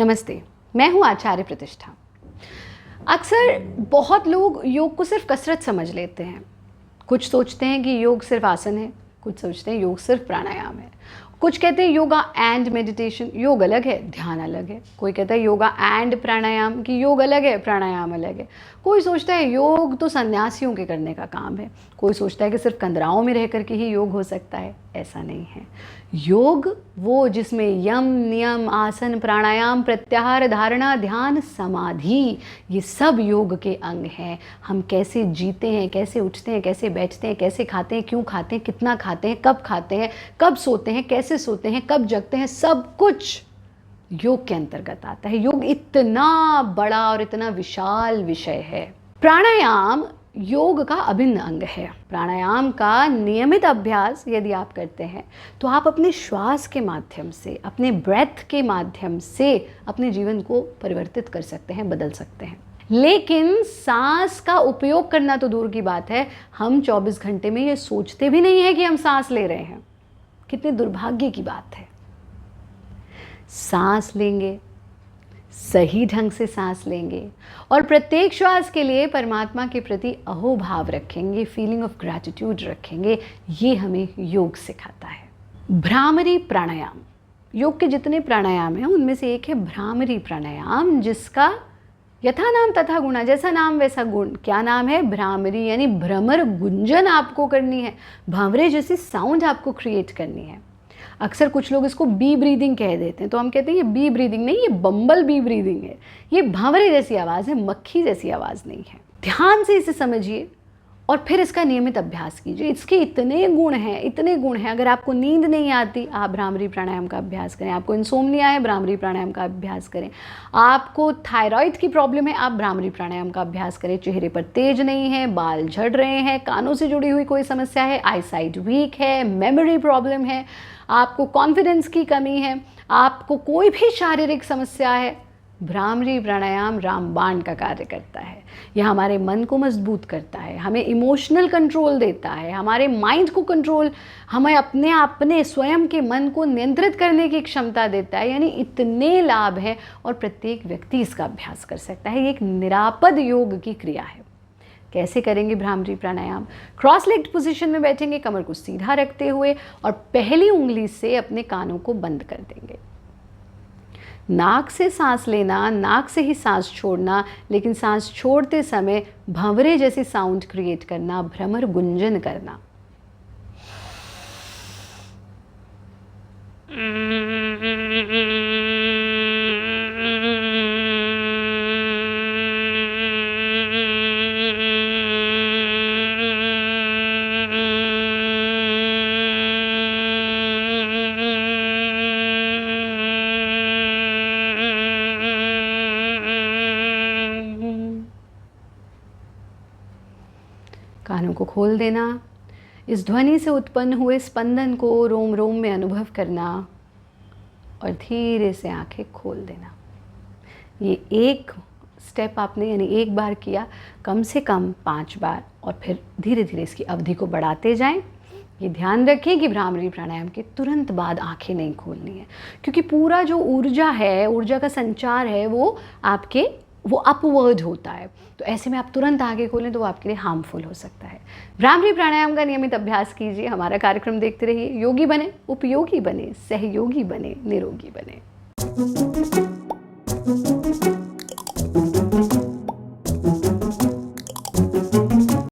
नमस्ते, मैं हूँ आचार्य प्रतिष्ठा। अक्सर बहुत लोग योग को सिर्फ कसरत समझ लेते हैं। कुछ सोचते हैं कि योग सिर्फ आसन है, कुछ सोचते हैं योग सिर्फ प्राणायाम है, कुछ कहते हैं योगा एंड मेडिटेशन, योग अलग है ध्यान अलग है। कोई कहता है योगा एंड प्राणायाम, कि योग अलग है प्राणायाम अलग है। कोई सोचता है योग तो सन्यासियों के करने का काम है। कोई सोचता है कि सिर्फ कंदराओं में रह कर के ही योग हो सकता है। ऐसा नहीं है। योग वो जिसमें यम नियम आसन प्राणायाम प्रत्याहार धारणा ध्यान समाधि, ये सब योग के अंग हैं। हम कैसे जीते हैं, कैसे उठते हैं, कैसे बैठते हैं, कैसे खाते हैं, क्यों खाते हैं, कितना खाते हैं, कब सोते हैं, कैसे सोते हैं, कब जगते हैं, सब कुछ योग के अंतर्गत आता है। योग इतना बड़ा और इतना विशाल विषय है। प्राणायाम योग का अभिन्न अंग है। प्राणायाम का नियमित अभ्यास यदि आप करते हैं तो आप अपने श्वास के माध्यम से, अपने ब्रेथ के माध्यम से अपने जीवन को परिवर्तित कर सकते हैं, बदल सकते हैं। लेकिन सांस का उपयोग करना तो दूर की बात है, हम 24 घंटे में ये सोचते भी नहीं है कि हम सांस ले रहे हैं। कितने दुर्भाग्य की बात है। सांस लेंगे, सही ढंग से सांस लेंगे और प्रत्येक श्वास के लिए परमात्मा के प्रति अहोभाव रखेंगे, फीलिंग ऑफ ग्रैटिट्यूड रखेंगे। ये हमें योग सिखाता है। भ्रामरी प्राणायाम, योग के जितने प्राणायाम हैं उनमें से एक है भ्रामरी प्राणायाम, जिसका यथा नाम तथा गुणा, जैसा नाम वैसा गुण। क्या नाम है? भ्रामरी, यानी भ्रमर गुंजन आपको करनी है, भांवरे जैसी साउंड आपको क्रिएट करनी है। अक्सर कुछ लोग इसको बी ब्रीदिंग कह देते हैं, तो हम कहते हैं ये बी ब्रीदिंग नहीं, ये बम्बल बी ब्रीदिंग है। ये भांवरे जैसी आवाज़ है, मक्खी जैसी आवाज़ नहीं है। ध्यान से इसे समझिए और फिर इसका नियमित अभ्यास कीजिए। इसके इतने गुण हैं। अगर आपको नींद नहीं आती, आप भ्रामरी प्राणायाम का अभ्यास करें। आपको इंसोम्निया है, भ्रामरी प्राणायाम का अभ्यास करें। आपको थायराइड की प्रॉब्लम है, आप भ्रामरी प्राणायाम का अभ्यास करें। चेहरे पर तेज नहीं है, बाल झड़ रहे हैं, कानों से जुड़ी हुई कोई समस्या है, आई साइट वीक है, मेमोरी प्रॉब्लम है, आपको कॉन्फिडेंस की कमी है, आपको कोई भी शारीरिक समस्या है, भ्रामरी प्राणायाम रामबाण का कार्य करता है। यह हमारे मन को मजबूत करता है, हमें इमोशनल कंट्रोल देता है, हमारे माइंड को कंट्रोल, हमें अपने स्वयं के मन को नियंत्रित करने की क्षमता देता है। यानी इतने लाभ हैं और प्रत्येक व्यक्ति इसका अभ्यास कर सकता है। ये एक निरापद योग की क्रिया है। कैसे करेंगे भ्रामरी प्राणायाम? क्रॉस लेग्ड पोजीशन में बैठेंगे, कमर को सीधा रखते हुए, और पहली उंगली से अपने कानों को बंद कर देंगे। नाक से सांस लेना, नाक से ही सांस छोड़ना, लेकिन सांस छोड़ते समय भंवरे जैसी साउंड क्रिएट करना, भ्रमर गुंजन करना। कानों को खोल देना, इस ध्वनि से उत्पन्न हुए स्पंदन को रोम रोम में अनुभव करना और धीरे से आंखें खोल देना। ये एक स्टेप आपने यानी एक बार किया, कम से कम 5 बार, और फिर धीरे धीरे इसकी अवधि को बढ़ाते जाएं। ये ध्यान रखें कि भ्रामरी प्राणायाम के तुरंत बाद आंखें नहीं खोलनी है, क्योंकि पूरा जो ऊर्जा है, ऊर्जा का संचार है, वो अपवर्ड होता है। तो ऐसे में आप तुरंत आगे खोलें तो वो आपके लिए हार्मफुल हो सकता है। भ्रामरी प्राणायाम का नियमित अभ्यास कीजिए। हमारा कार्यक्रम देखते रहिए। योगी बने, उपयोगी बने, सहयोगी बने, निरोगी बने।